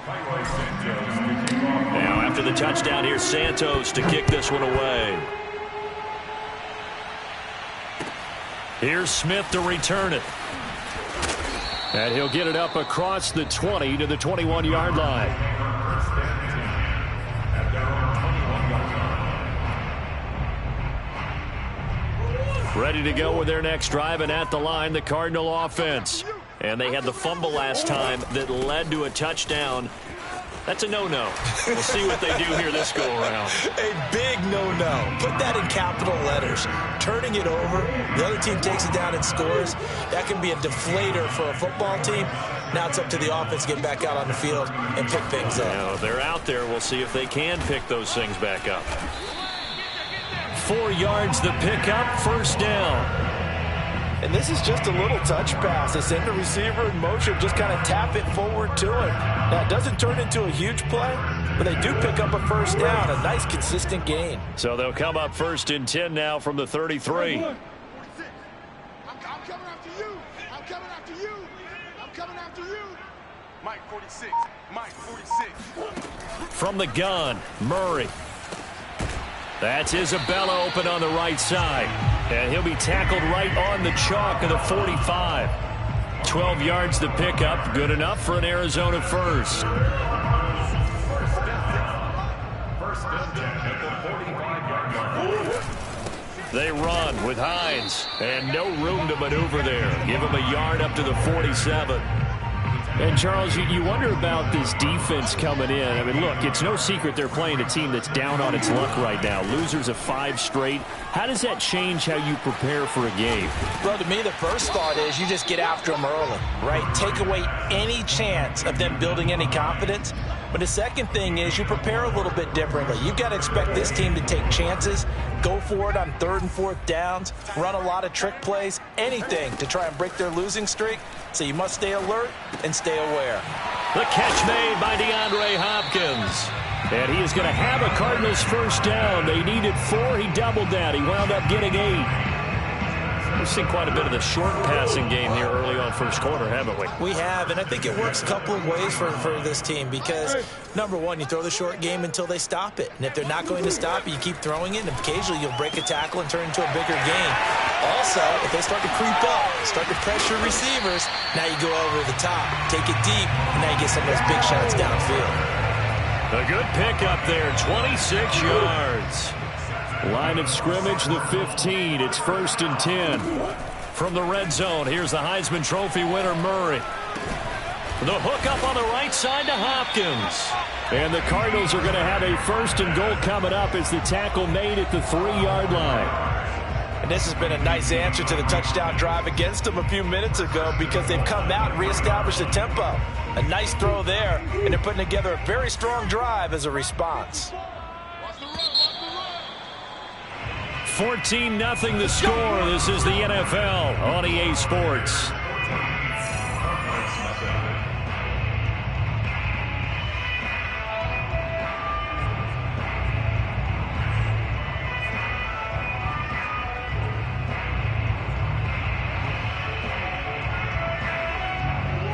Now after the touchdown, here's Santos to kick this one away. Here's Smith to return it. And he'll get it up across the 20 to the 21-yard line. Ready to go with their next drive, and at the line, the Cardinal offense. And they had the fumble last time that led to a touchdown. That's a no-no. We'll see what they do here this go-around. A big no-no. Put that in capital letters. Turning it over, the other team takes it down and scores. That can be a deflator for a football team. Now it's up to the offense to get back out on the field and pick things up. Now, they're out there. We'll see if they can pick those things back up. 4 yards the pickup, first down. And this is just a little touch pass. They send the receiver in motion, just kind of tap it forward to him. Now, it doesn't turn into a huge play, but they do pick up a first down, a nice, consistent gain. So they'll come up 1st and 10 now from the 33. I'm coming after you. I'm coming after you. I'm coming after you. Mike 46. Mike 46. From the gun, Murray. That's Isabella open on the right side. And he'll be tackled right on the chalk of the 45. 12 yards to pick up. Good enough for an Arizona first. They run with Hines. And no room to maneuver there. Give him a yard up to the 47. And, Charles, you wonder about this defense coming in. I mean, look, it's no secret they're playing a team that's down on its luck right now. Losers of 5 straight. How does that change how you prepare for a game? Well, to me, the first thought is you just get after them early, right? Take away any chance of them building any confidence. But the second thing is you prepare a little bit differently. You've got to expect this team to take chances, go for it on 3rd and 4th downs, run a lot of trick plays, anything to try and break their losing streak. So you must stay alert and stay aware. The catch made by DeAndre Hopkins. And he is going to have a Cardinals first down. They needed 4. He doubled that. He wound up getting 8. We've seen quite a bit of the short passing game here early on first quarter, haven't we? We have, and I think it works a couple of ways for this team because, number one, you throw the short game until they stop it. And if they're not going to stop it, you keep throwing it, and occasionally you'll break a tackle and turn it into a bigger gain. Also, if they start to creep up, start to pressure receivers, now you go over the top, take it deep, and now you get some of those big shots downfield. A good pickup there, 26 yards. Line of scrimmage, the 15. It's 1st and 10. From the red zone, here's the Heisman Trophy winner, Murray. The hook up on the right side to Hopkins. And the Cardinals are going to have a 1st and goal coming up as the tackle made at the 3-yard line. And this has been a nice answer to the touchdown drive against them a few minutes ago because they've come out and reestablished the tempo. A nice throw there, and they're putting together a very strong drive as a response. 14-0 the score. This is the NFL on EA Sports.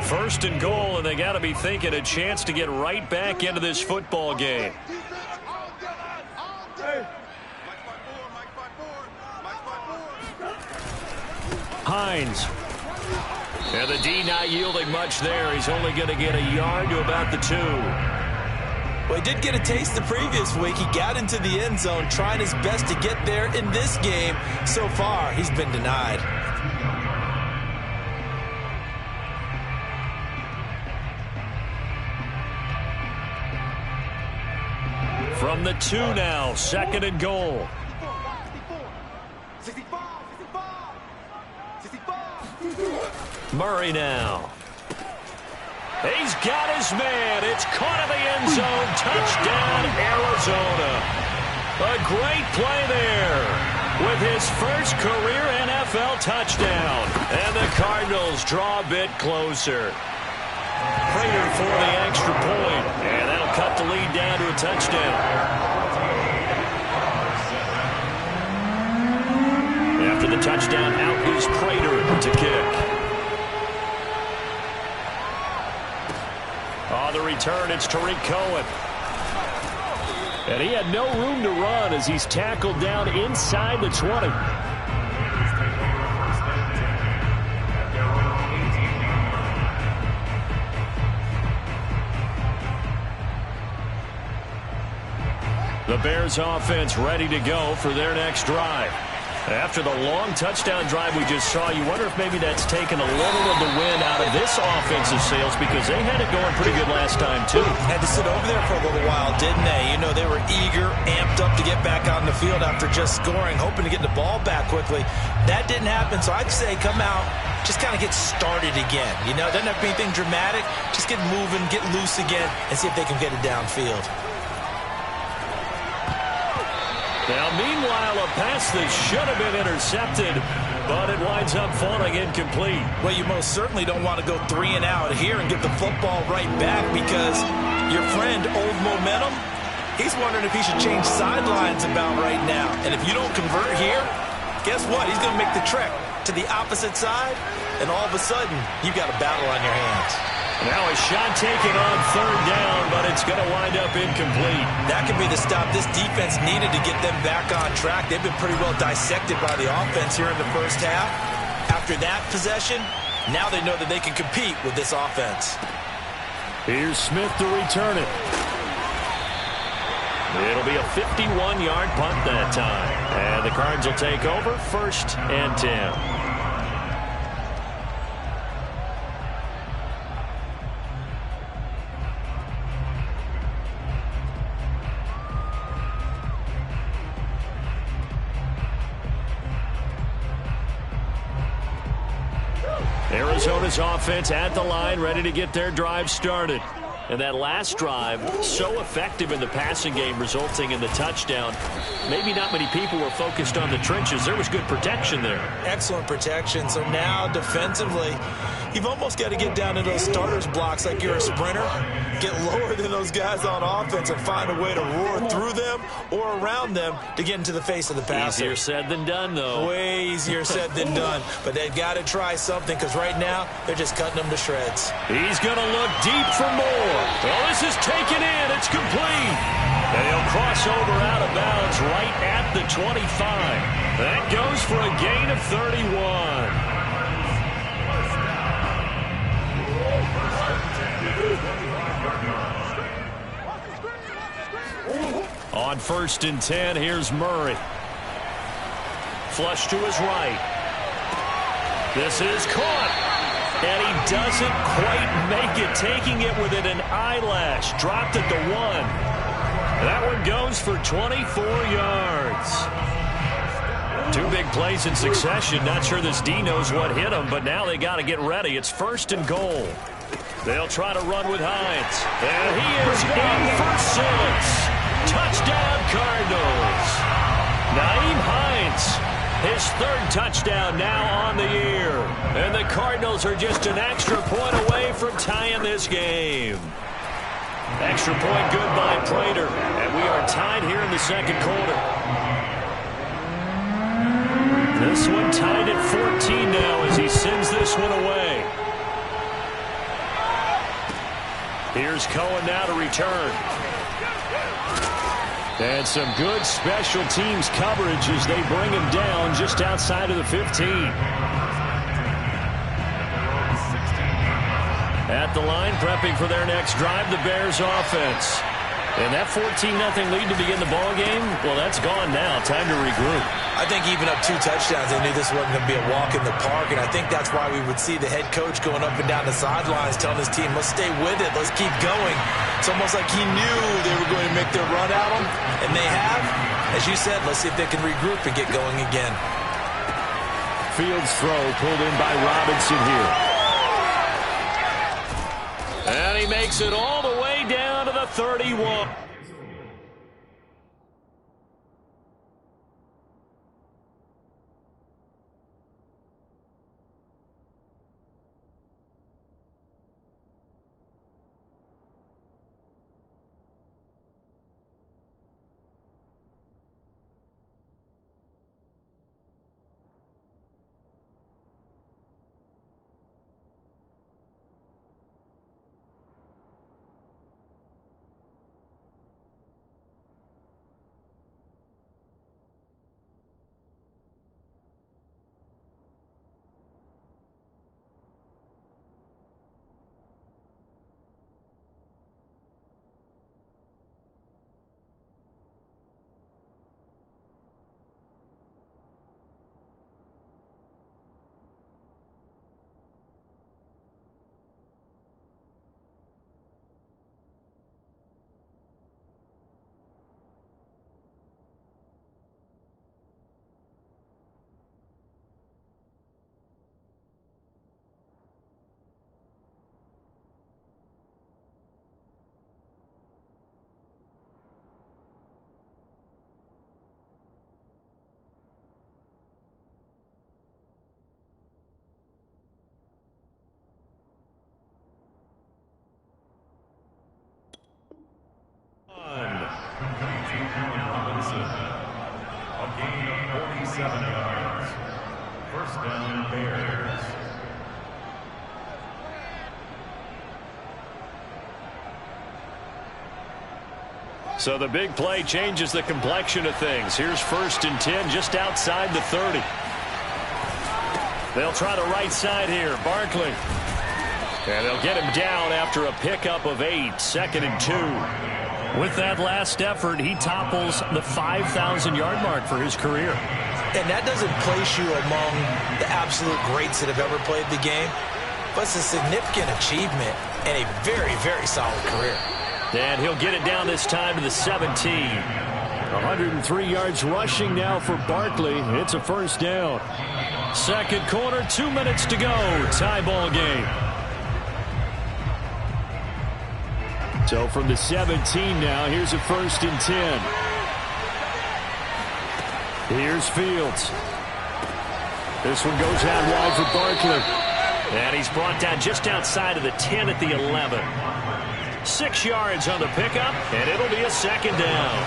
First and goal, and they got to be thinking a chance to get right back into this football game. Hines. And the D not yielding much there. He's only going to get a yard to about the 2. Well, he did get a taste the previous week. He got into the end zone, trying his best to get there in this game. So far, he's been denied. From the 2 now, 2nd and goal. Murray now. He's got his man. It's caught in the end zone. Touchdown, Arizona. A great play there with his first career NFL touchdown. And the Cardinals draw a bit closer. Prater for the extra point. And that'll cut the lead down to a touchdown. After the touchdown, out is Prater to kick. On On the return, it's Tariq Cohen. And he had no room to run as he's tackled down inside the 20. The Bears offense ready to go for their next drive. After the long touchdown drive we just saw, you wonder if maybe that's taken a little of the wind out of this offensive sails because they had it going pretty good last time, too. Had to sit over there for a little while, didn't they? You know, they were eager, amped up to get back out on the field after just scoring, hoping to get the ball back quickly. That didn't happen, so I'd say come out, just kind of get started again. You know, doesn't have to be anything dramatic. Just get moving, get loose again, and see if they can get it downfield. Now, meanwhile, a pass that should have been intercepted, but it winds up falling incomplete. Well, you most certainly don't want to go 3 and out here and get the football right back because your friend, Old Momentum, he's wondering if he should change sidelines about right now. And if you don't convert here, guess what? He's going to make the trek to the opposite side, and all of a sudden, you've got a battle on your hands. Now a shot taken on 3rd down, but it's going to wind up incomplete. That could be the stop this defense needed to get them back on track. They've been pretty well dissected by the offense here in the first half. After that possession, now they know that they can compete with this offense. Here's Smith to return it. It'll be a 51-yard punt that time. And the Cards will take over 1st and 10. Arizona's offense at the line, ready to get their drive started. And that last drive, so effective in the passing game, resulting in the touchdown. Maybe not many people were focused on the trenches. There was good protection there. Excellent protection. So now, defensively, you've almost got to get down to those starters blocks like you're a sprinter. Get lower than those guys on offense and find a way to roar through them or around them to get into the face of the passer. Easier said than done, though. Way easier said than done. But they've got to try something because right now, they're just cutting them to shreds. He's going to look deep for more. Oh, this is taken in. It's complete. And he'll cross over out of bounds right at the 25. That goes for a gain of 31. On 1st and 10, here's Murray. Flush to his right. This is caught. And he doesn't quite make it, taking it within an eyelash. Dropped at the 1. That one goes for 24 yards. 2 big plays in succession. Not sure this D knows what hit him, but now they got to get ready. It's 1st and goal. They'll try to run with Hines. And he is in for 6. Touchdown, Cardinals. Nyheim Hines. His 3rd touchdown now on the year. And the Cardinals are just an extra point away from tying this game. Extra point good by Prater. And we are tied here in the 2nd quarter. This one tied at 14 now as he sends this one away. Here's Cohen now to return. And some good special teams coverage as they bring him down just outside of the 15. At the line, prepping for their next drive, the Bears offense. And that 14-0 lead to begin the ball game, well, that's gone now. Time to regroup. I think even up 2 touchdowns, they knew this wasn't going to be a walk in the park, and I think that's why we would see the head coach going up and down the sidelines telling his team, let's stay with it, let's keep going. It's almost like he knew they were going to make their run at him, and they have. As you said, let's see if they can regroup and get going again. Fields throw pulled in by Robinson here. And he makes it all the way down to the 31. A gain of 47 yards. First down, Bears. So the big play changes the complexion of things. Here's 1st and 10 just outside the 30. They'll try the right side here. Barkley. And they'll get him down after a pickup of 8. 2nd and 2. With that last effort, he topples the 5,000-yard mark for his career. And that doesn't place you among the absolute greats that have ever played the game, but it's a significant achievement and a very, very solid career. And he'll get it down this time to the 17. 103 yards rushing now for Barkley. It's a first down. Second quarter, 2 minutes to go. Tie ball game. So from the 17 now, here's a 1st and 10. Here's Fields. This one goes out wide for Barkley. And he's brought down just outside of the 10 at the 11. 6 yards on the pickup, and it'll be a second down.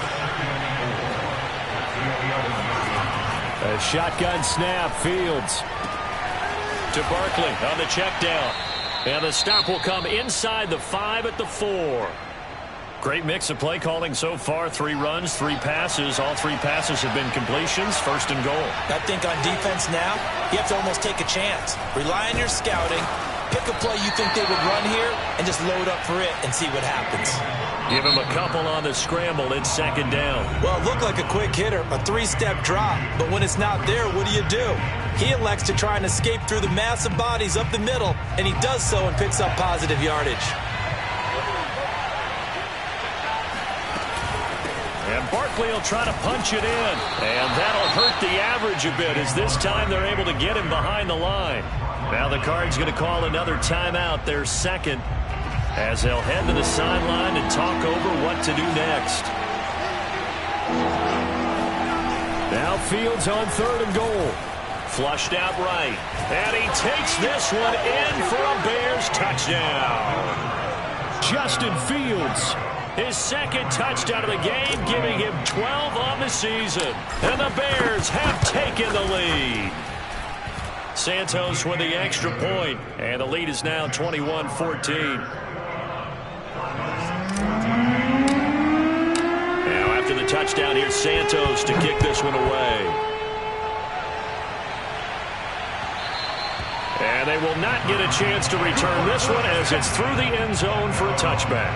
A shotgun snap, Fields to Barkley on the check down. And the stop will come inside the 5 at the 4. Great mix of play calling so far. 3 runs, 3 passes. All 3 passes have been completions. 1st and goal. I think on defense now, you have to almost take a chance. Rely on your scouting. Pick a play you think they would run here and just load up for it and see what happens. Give him a couple on the scramble. It's 2nd down. Well, it looked like a quick hitter, a 3-step drop. But when it's not there, what do? He elects to try and escape through the massive bodies up the middle, and he does so and picks up positive yardage. And Barkley will try to punch it in. And that'll hurt the average a bit as this time they're able to get him behind the line. Now the Cards going to call another timeout, their 2nd, as they'll head to the sideline and talk over what to do next. Now Fields on 3rd and goal. Flushed out right. And he takes this one in for a Bears touchdown. Justin Fields, his 2nd touchdown of the game, giving him 12 on the season. And the Bears have taken the lead. Santos with the extra point, and the lead is now 21-14. Now after the touchdown, here's Santos to kick this one away. And they will not get a chance to return this one as it's through the end zone for a touchback.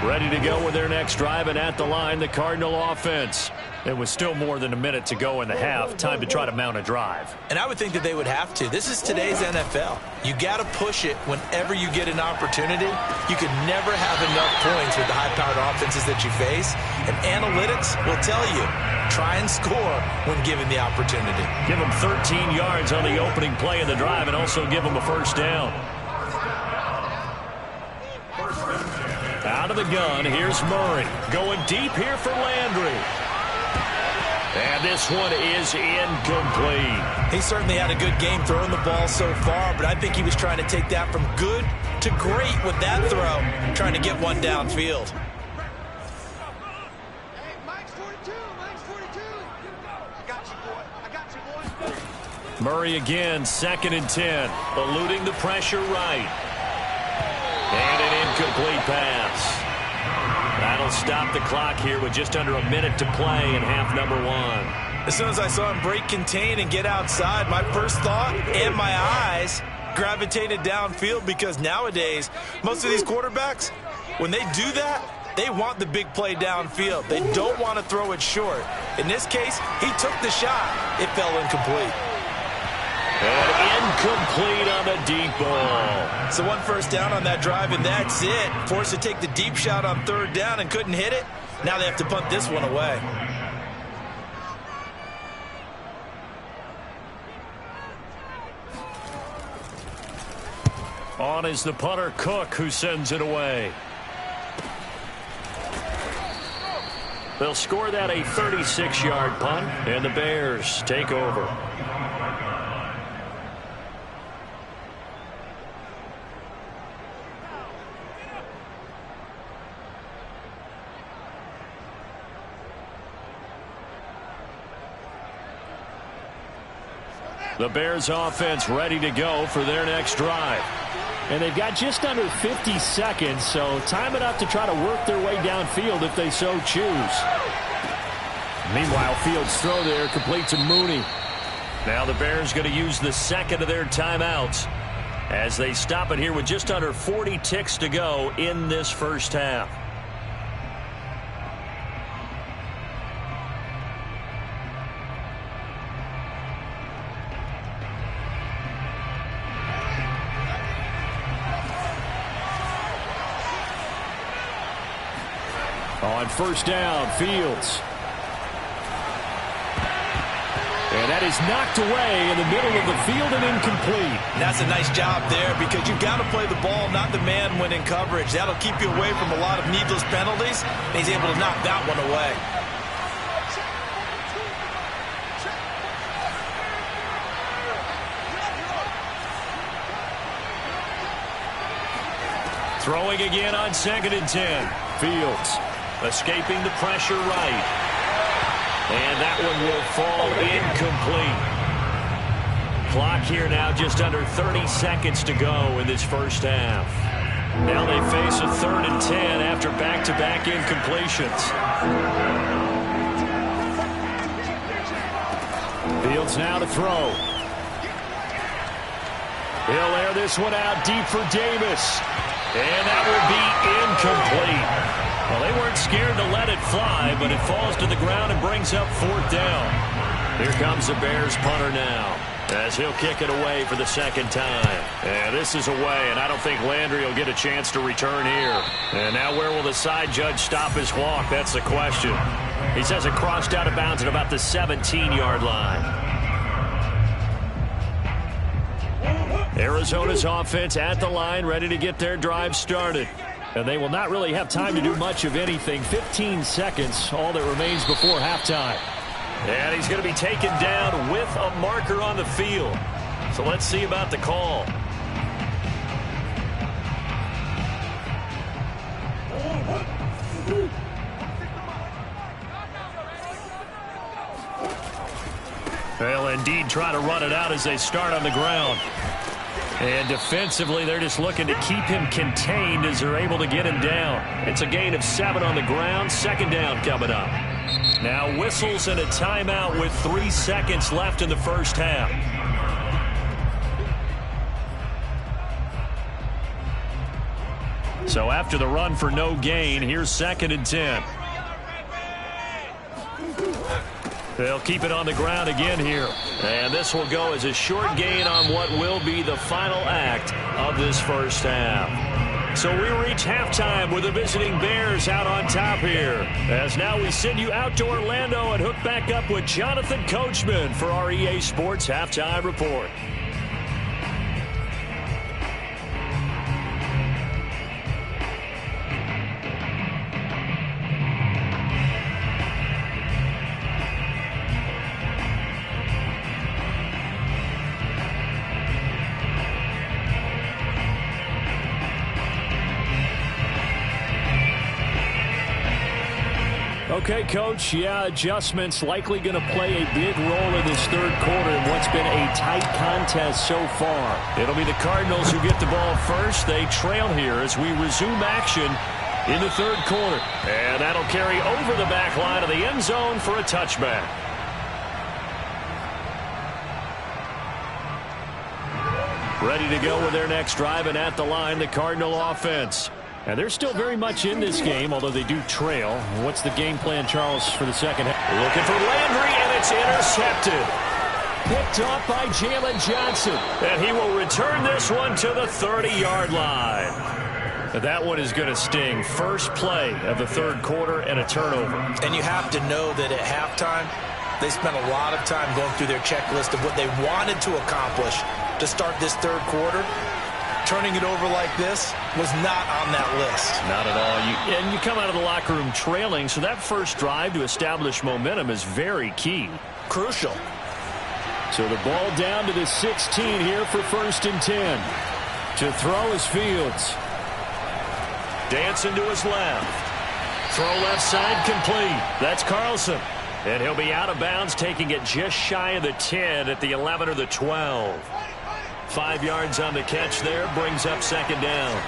Ready to go with their next drive, and at the line, the Cardinal offense. It was still more than a minute to go in the half. Time to try to mount a drive. And I would think that they would have to. This is today's NFL. You got to push it whenever you get an opportunity. You could never have enough points with the high-powered offenses that you face. And analytics will tell you, try and score when given the opportunity. Give them 13 yards on the opening play of the drive and also give them a first down. Out of the gun, here's Murray. Going deep here for Landry. And this one is incomplete. He certainly had a good game throwing the ball so far, but I think he was trying to take that from good to great with that throw, trying to get one downfield. Hey, Mike's 42. Mike's 42. I got you, boy. I got you, boy. Murray again, 2nd and 10. Eluding the pressure right. And an incomplete pass. That'll stop the clock here with just under a minute to play in half number 1. As soon as I saw him break contain and get outside, my first thought and my eyes gravitated downfield, because nowadays, most of these quarterbacks, when they do that, they want the big play downfield. They don't want to throw it short. In this case, he took the shot. It fell incomplete. And incomplete on the deep ball. So 1 first down on that drive, and that's it. Forced to take the deep shot on 3rd down and couldn't hit it. Now they have to punt this one away. On is the punter, Cook, who sends it away. They'll score that a 36-yard punt, and the Bears take over. The Bears offense ready to go for their next drive. And they've got just under 50 seconds, so time enough to try to work their way downfield if they so choose. Meanwhile, Fields' throw there complete to Mooney. Now the Bears going to use the second of their timeouts as they stop it here with just under 40 ticks to go in this first half. On first down, Fields. And that is knocked away in the middle of the field and incomplete. And that's a nice job there because you've got to play the ball, not the man when in coverage. That'll keep you away from a lot of needless penalties. And he's able to knock that one away. Throwing again on 2nd and 10. Fields escaping the pressure right. And that one will fall incomplete. Clock here now just under 30 seconds to go in this first half. Now they face a 3rd and 10 after back-to-back incompletions. Fields now to throw. He'll air this one out deep for Davis. And that will be incomplete. Well, they weren't scared to let it fly, but it falls to the ground and brings up 4th down. Here comes the Bears punter now as he'll kick it away for the second time. And this is away, and I don't think Landry will get a chance to return here. And now where will the side judge stop his clock? That's the question. He says it crossed out of bounds at about the 17-yard line. Arizona's offense at the line, ready to get their drive started. And they will not really have time to do much of anything. 15 seconds, all that remains before halftime. And he's going to be taken down with a marker on the field. So let's see about the call. They'll indeed try to run it out as they start on the ground. And defensively, they're just looking to keep him contained as they're able to get him down. It's a gain of 7 on the ground. 2nd down coming up. Now whistles and a timeout with 3 seconds left in the first half. So after the run for no gain, here's 2nd and 10. They'll keep it on the ground again here. And this will go as a short gain on what will be the final act of this first half. So we reach halftime with the visiting Bears out on top here. As now we send you out to Orlando and hook back up with Jonathan Coachman for our EA Sports Halftime Report. Okay, Coach, yeah, adjustments likely going to play a big role in this third quarter in what's been a tight contest so far. It'll be the Cardinals who get the ball first. They trail here as we resume action in the third quarter. And that'll carry over the back line of the end zone for a touchback. Ready to go with their next drive, and at the line, the Cardinal offense. And they're still very much in this game, although they do trail. What's the game plan, Charles, for the second half? Looking for Landry, and it's intercepted. Picked off by Jalen Johnson. And he will return this one to the 30-yard line. That one is going to sting. First play of the third quarter and a turnover. And you have to know that at halftime, they spent a lot of time going through their checklist of what they wanted to accomplish to start this third quarter. turning it over like this was not on that list. Not at all. And you come out of the locker room trailing, so that first drive to establish momentum is very key. Crucial. So the ball down to the 16 here for 1st and 10. To throw is Fields. Dancing to his left. Throw left side complete. That's Carlson. And he'll be out of bounds, taking it just shy of the 10 at the 11 or the 12. 5 yards on the catch there, brings up 2nd down.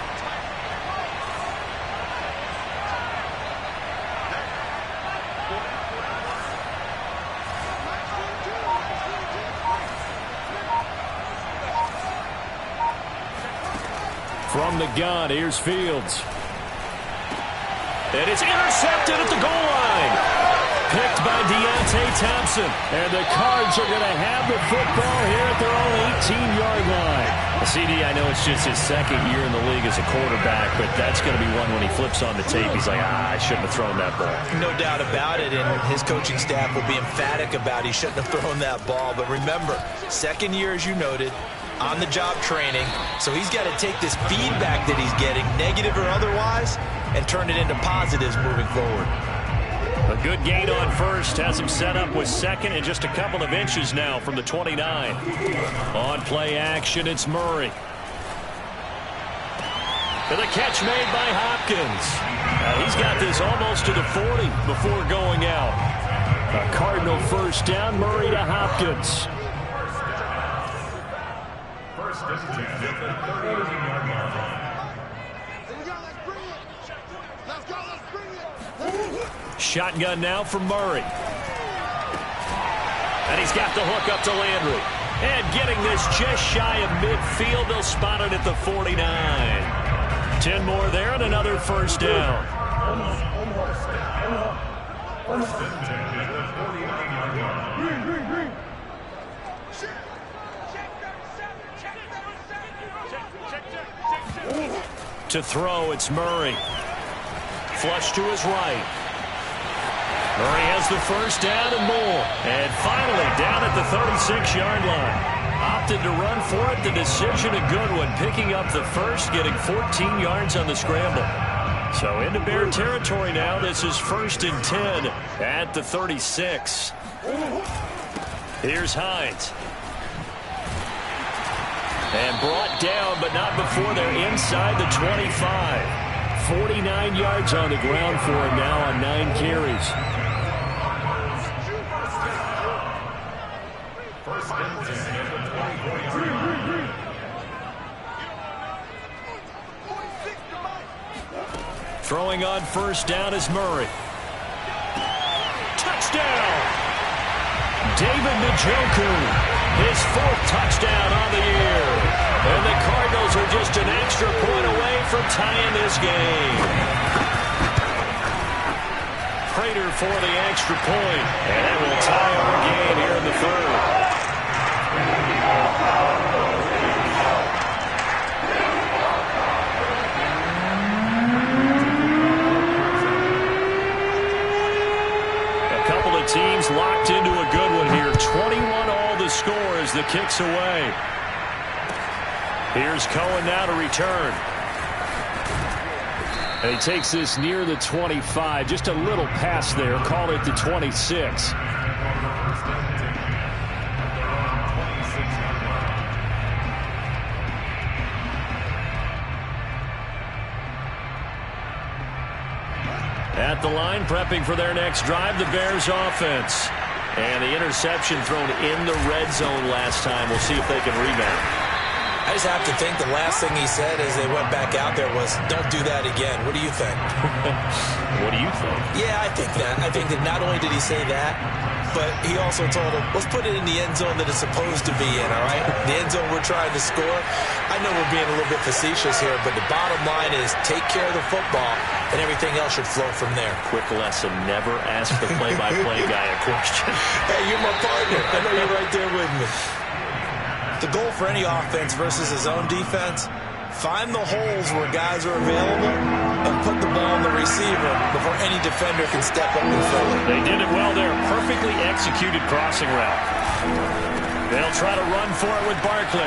From the gun, here's Fields. And it's intercepted at the goal line. Picked by Deontay Thompson. And the Cards are going to have the football here at their own 18-yard line. CD, I know it's just his 2nd year in the league as a quarterback, but that's going to be one when he flips on the tape. He's like, I shouldn't have thrown that ball. No doubt about it, and his coaching staff will be emphatic about he shouldn't have thrown that ball. But remember, 2nd year, as you noted, on-the-job training, so he's got to take this feedback that he's getting, negative or otherwise, and turn it into positives moving forward. A good gain on first has him set up with 2nd and just a couple of inches now from the 29. On play action, it's Murray. And the catch made by Hopkins. He's got this almost to the 40 before going out. A Cardinal 1st down, Murray to Hopkins. 1st and 10 at the 38-yard line. Shotgun now from Murray. And he's got the hook up to Landry. And getting this just shy of midfield. They'll spot it at the 49. 10 more there and another 1st down. 1st and 10 at the 49-yard line. To throw, it's Murray. Flush to his right. Murray has the 1st down and more. And finally down at the 36-yard line. Opted to run for it. The decision a good one. Picking up the 1st, getting 14 yards on the scramble. So into Bear territory now. This is 1st and 10 at the 36. Here's Hines. And brought down, but not before they're inside the 25. 49 yards on the ground for him now on 9 carries. 1st and 10 at the 24-yard line. Throwing on 1st down is Murray. Touchdown! David Njoku, his 4th touchdown on the year. And the Cardinals are just an extra point away from tying this game. Prater for the extra point. And it will tie our game here in the 3rd. A couple of teams locked into a good one here. 21 all the score as the kick's away. Here's Cohen now to return. And he takes this near the 25. Just a little pass there. Call it the 26. At the line, prepping for their next drive, the Bears offense. And the interception thrown in the red zone last time. We'll see if they can rebound. I just have to think the last thing he said as they went back out there was, don't do that again. What do you think? What do you think? Yeah, I think that. I think that not only did he say that, but he also told him, let's put it in the end zone that it's supposed to be in, all right? The end zone we're trying to score. I know we're being a little bit facetious here, but the bottom line is take care of the football, and everything else should flow from there. Quick lesson, never ask the play-by-play guy a question. Hey, you're my partner. I know you're right there with me. The goal for any offense versus his own defense, find the holes where guys are available and put the ball on the receiver before any defender can step up and fill it. They did it well there. Perfectly executed crossing route. They'll try to run for it with Barkley.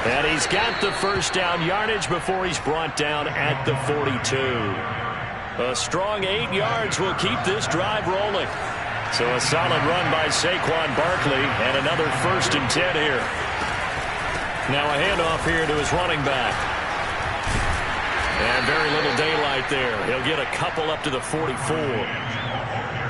And he's got the first down yardage before he's brought down at the 42. A strong 8 yards will keep this drive rolling. So a solid run by Saquon Barkley and another 1st and 10 here. Now a handoff here to his running back. And very little daylight there. He'll get a couple up to the 44.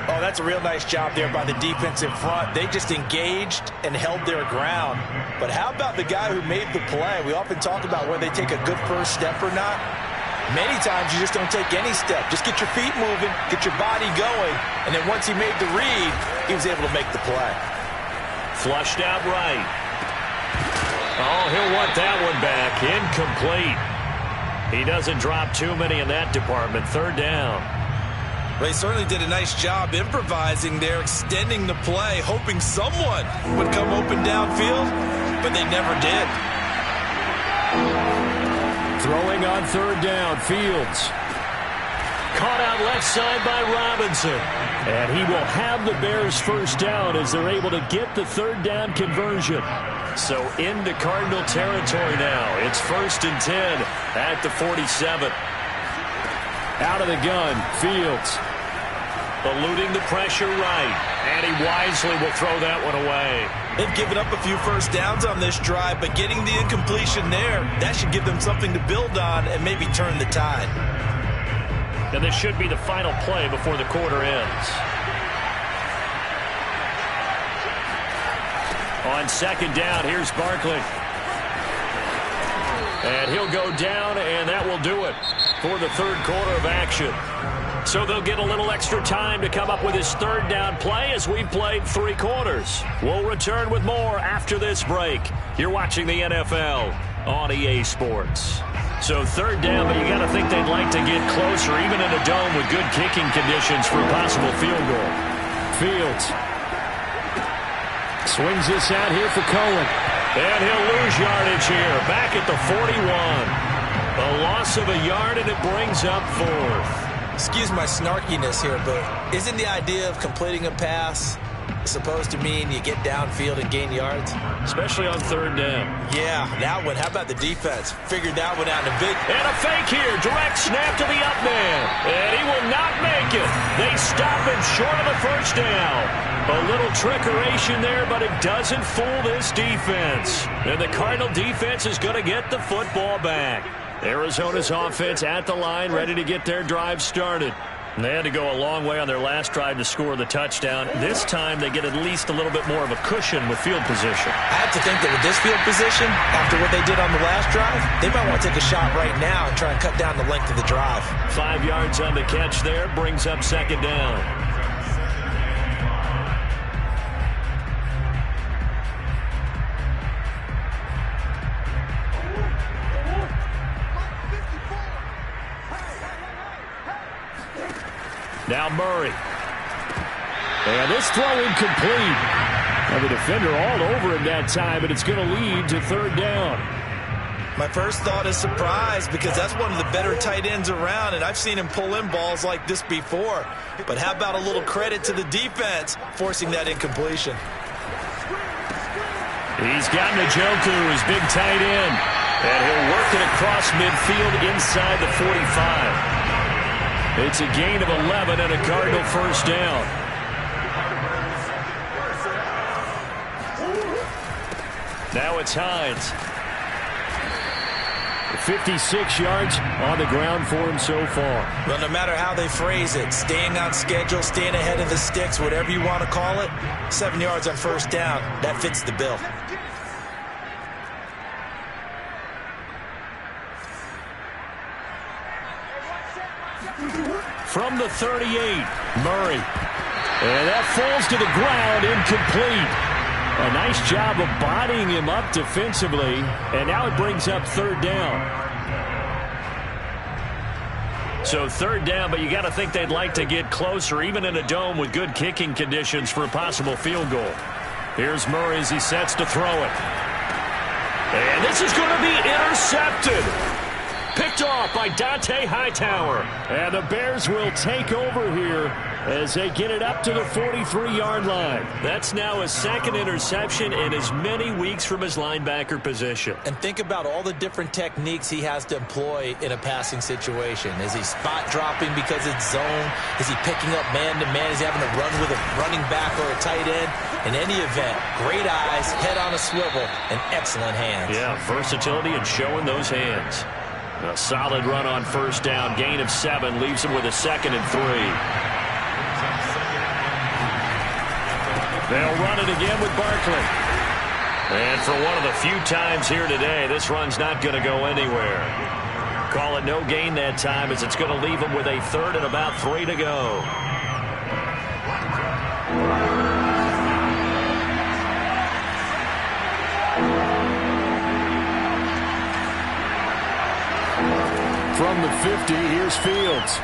Oh, that's a real nice job there by the defense in front. They just engaged and held their ground. But how about the guy who made the play? We often talk about whether they take a good first step or not. Many times you just don't take any step. Just get your feet moving, get your body going, and then once he made the read, he was able to make the play. Flushed out right. Oh, he'll want that one back. Incomplete. He doesn't drop too many in that department. 3rd down. They certainly did a nice job improvising there, extending the play, hoping someone would come open downfield, but they never did. Throwing on 3rd down, Fields. Caught out left side by Robinson. And he will have the Bears' first down as they're able to get the 3rd down conversion. So into Cardinal territory now. It's 1st and 10 at the 47. Out of the gun, Fields. Eluding the pressure right. And he wisely will throw that one away. They've given up a few first downs on this drive, but getting the incompletion there, that should give them something to build on and maybe turn the tide. And this should be the final play before the quarter ends. On 2nd down, here's Barkley. And he'll go down, and that will do it for the 3rd quarter of action. So they'll get a little extra time to come up with his 3rd down play as we've played 3 quarters. We'll return with more after this break. You're watching the NFL on EA Sports. So 3rd down, but you got to think they'd like to get closer, even in a dome with good kicking conditions for a possible field goal. Fields swings this out here for Cohen. And he'll lose yardage here, back at the 41. A loss of a yard, and it brings up 4th. Excuse my snarkiness here, but isn't the idea of completing a pass supposed to mean you get downfield and gain yards? Especially on 3rd down. Yeah, that one. How about the defense? Figured that one out in a big... And a fake here. Direct snap to the up man. And he will not make it. They stop him short of the 1st down. A little trickeration there, but it doesn't fool this defense. And the Cardinal defense is going to get the football back. Arizona's offense at the line, ready to get their drive started. And they had to go a long way on their last drive to score the touchdown. This time they get at least a little bit more of a cushion with field position. I have to think that with this field position, after what they did on the last drive, they might want to take a shot right now and try and cut down the length of the drive. 5 yards on the catch there, brings up 2nd down. Now Murray. And this throw incomplete. Now the defender all over him that time, but it's going to lead to 3rd down. My first thought is surprise, because that's one of the better tight ends around, and I've seen him pull in balls like this before. But how about a little credit to the defense forcing that incompletion? He's got Njoku, his big tight end. And he'll work it across midfield inside the 45. It's a gain of 11 and a Cardinal 1st down. Now it's Hines. 56 yards on the ground for him so far. Well, no matter how they phrase it, staying on schedule, staying ahead of the sticks, whatever you want to call it, 7 yards on 1st down, that fits the bill. From the 38, Murray. And that falls to the ground, incomplete. A nice job of bodying him up defensively, and now it brings up 3rd down. So 3rd down, but you got to think they'd like to get closer, even in a dome with good kicking conditions for a possible field goal. Here's Murray as he sets to throw it. And this is going to be intercepted. Picked off by Dante Hightower. And the Bears will take over here as they get it up to the 43-yard line. That's now his second interception in as many weeks from his linebacker position. And think about all the different techniques he has to employ in a passing situation. Is he spot dropping because it's zone? Is he picking up man-to-man? Is he having to run with a running back or a tight end? In any event, great eyes, head on a swivel, and excellent hands. Yeah, versatility and showing those hands. A solid run on first down. Gain of 7 leaves him with a 2nd and 3. They'll run it again with Barkley. And for one of the few times here today, this run's not going to go anywhere. Call it no gain that time, as it's going to leave him with a 3rd and about 3 to go. From the 50, here's Fields.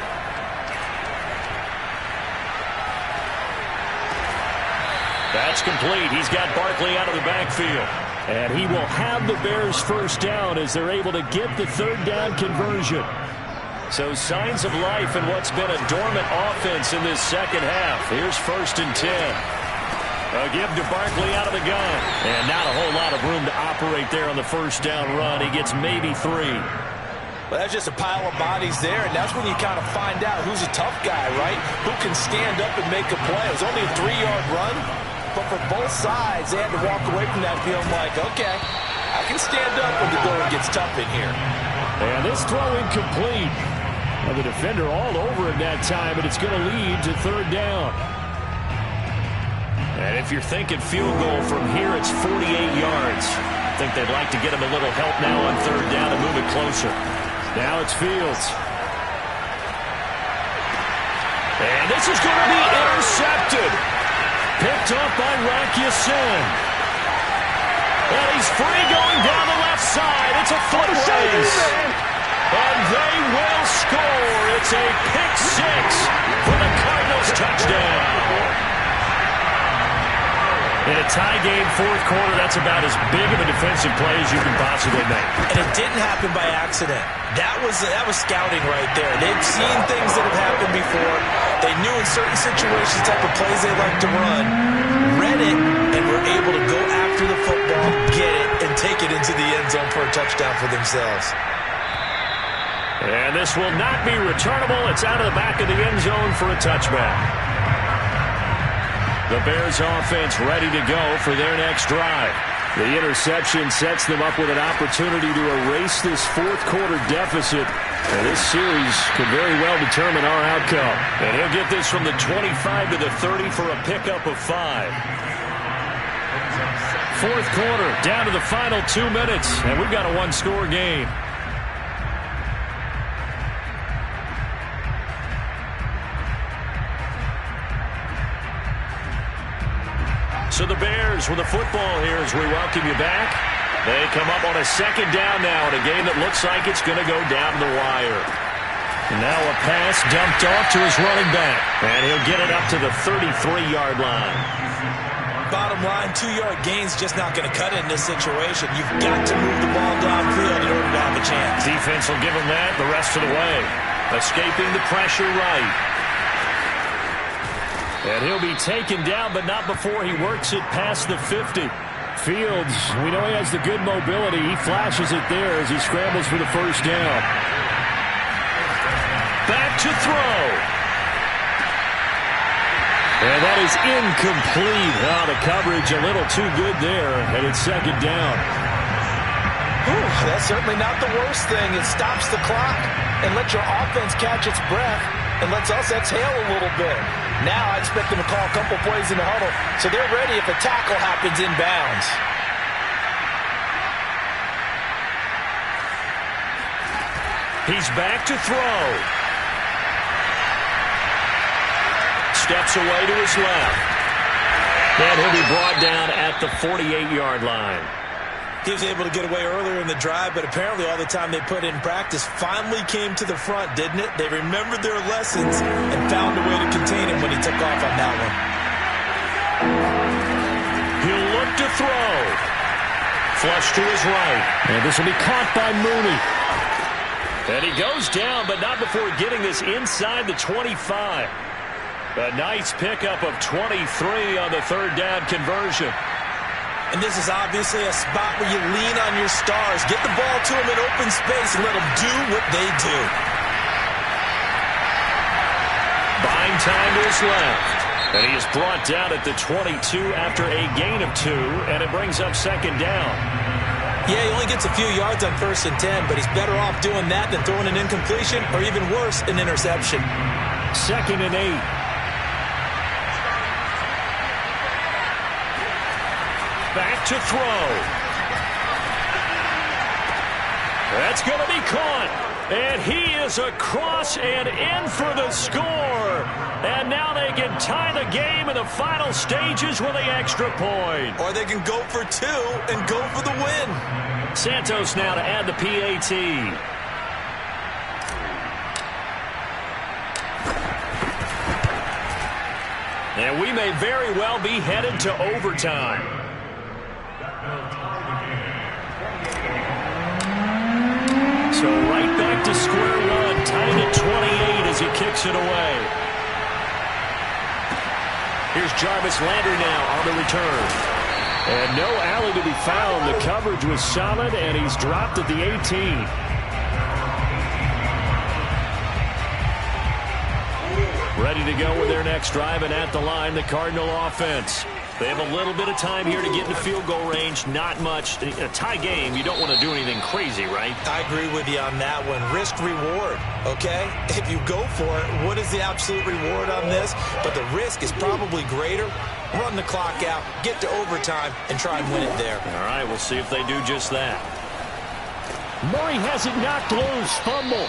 That's complete. He's got Barkley out of the backfield. And he will have the Bears first down as they're able to get the 3rd down conversion. So signs of life in what's been a dormant offense in this second half. Here's 1st and 10. A give to Barkley out of the gun. And not a whole lot of room to operate there on the first down run. He gets maybe 3. Well, that's just a pile of bodies there, and that's when you kind of find out who's a tough guy, right? Who can stand up and make a play. It was only a 3-yard run, but for both sides, they had to walk away from that feeling like, okay, I can stand up when the going gets tough in here. And this throw incomplete. Well, the defender all over it that time, but it's going to lead to 3rd down. And if you're thinking field goal from here, it's 48 yards. I think they'd like to get him a little help now on 3rd down and move it closer. Now it's Fields. And this is going to be intercepted. Picked up by Rocky Sin. And he's free going down the left side. It's a foot race. And they will score. It's a pick 6 for the Cardinals touchdown. In a tie game, 4th quarter, that's about as big of a defensive play as you can possibly make. And it didn't happen by accident. That was scouting right there. They've seen things that have happened before. They knew in certain situations the type of plays they like to run, read it, and were able to go after the football, get it, and take it into the end zone for a touchdown for themselves. And this will not be returnable. It's out of the back of the end zone for a touchback. The Bears offense ready to go for their next drive. The interception sets them up with an opportunity to erase this 4th quarter deficit. And this series could very well determine our outcome. And he'll get this from the 25 to the 30 for a pickup of 5. 4th quarter, down to the final 2 minutes, and we've got a 1-score game. So the Bears with the football here as we welcome you back. They come up on a 2nd down now in a game that looks like it's going to go down the wire. And now a pass dumped off to his running back. And he'll get it up to the 33-yard line. Bottom line, 2-yard gain's just not going to cut it in this situation. You've got to move the ball downfield in order to have a chance. Defense will give him that the rest of the way. Escaping the pressure right. And he'll be taken down, but not before he works it past the 50. Fields, we know he has the good mobility. He flashes it there as he scrambles for the first down. Back to throw. And that is incomplete. Oh, the coverage a little too good there, and it's 2nd down. Whew, that's certainly not the worst thing. It stops the clock and lets your offense catch its breath and lets us exhale a little bit. Now I expect them to call a couple plays in the huddle, so they're ready if a tackle happens inbounds. He's back to throw. Steps away to his left. And he'll be brought down at the 48-yard line. He was able to get away earlier in the drive, but apparently all the time they put in practice finally came to the front, didn't it? They remembered their lessons and found a way to contain him when he took off on that one. He'll look to throw. Flush to his right. And this will be caught by Mooney. And he goes down, but not before getting this inside the 25. A nice pickup of 23 on the third down conversion. And this is obviously a spot where you lean on your stars. Get the ball to them in open space and let them do what they do. Buying time is left. And he is brought down at the 22 after a gain of 2, and it brings up second down. Yeah, he only gets a few yards on 1st and 10, but he's better off doing that than throwing an incompletion or even worse, an interception. 2nd and 8. Back to throw. That's going to be caught. And he is across and in for the score. And now they can tie the game in the Final stages with the extra point. Or they can go for 2 and go for the win. Santos now to add the PAT. And we may very well be headed to overtime. So right back to square one, tied at 28 as he kicks it away. Here's Jarvis Landry now on the return. And no alley to be found. The coverage was solid, and he's dropped at the 18. Ready to go with their next drive, and at the line, the Cardinal offense. They have a little bit of time here to get into field goal range. Not much. A tie game, you don't want to do anything crazy, right? I agree with you on that one. Risk-reward, okay? If you go for it, what is the absolute reward on this? But the risk is probably greater. Run the clock out, get to overtime, and try and win it there. All right, we'll see if they do just that. Murray has it knocked loose. Fumble.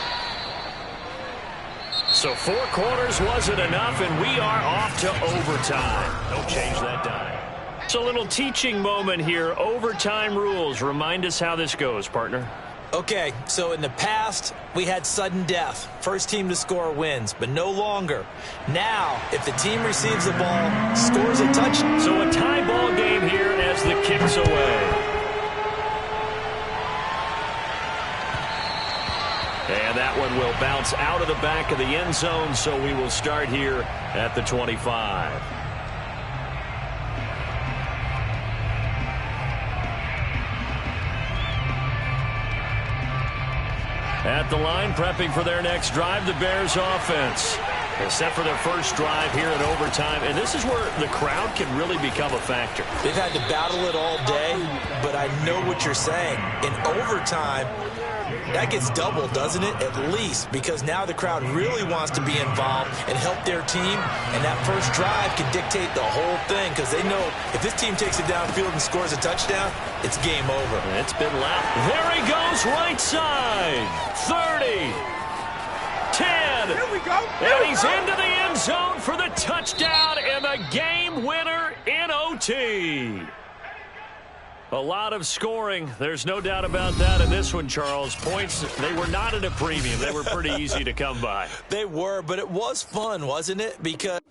So 4 quarters wasn't enough, and we are off to overtime. Don't change that dime. It's a little teaching moment here. Overtime rules. Remind us how this goes, partner. Okay, so in the past, we had sudden death. First team to score wins, but no longer. Now, if the team receives the ball, scores a touchdown. So a tie ball game here as the kick's away. And that one will bounce out of the back of the end zone, so we will start here at the 25. At the line, prepping for their next drive, the Bears offense. They're set for their first drive here in overtime, and this is where the crowd can really become a factor. They've had to battle it all day, but I know what you're saying. In overtime, that gets doubled, doesn't it? At least, because now the crowd really wants to be involved and help their team, and that first drive can dictate the whole thing, because they know if this team takes it downfield and scores a touchdown, it's game over. It's been loud. There he goes, right side. 30. 10. Here we go. And he's into the end zone for the touchdown and the game winner in OT. A lot of scoring. There's no doubt about that in this one, Charles. Points, they were not at a premium. They were pretty easy to come by. They were, but it was fun, wasn't it? Because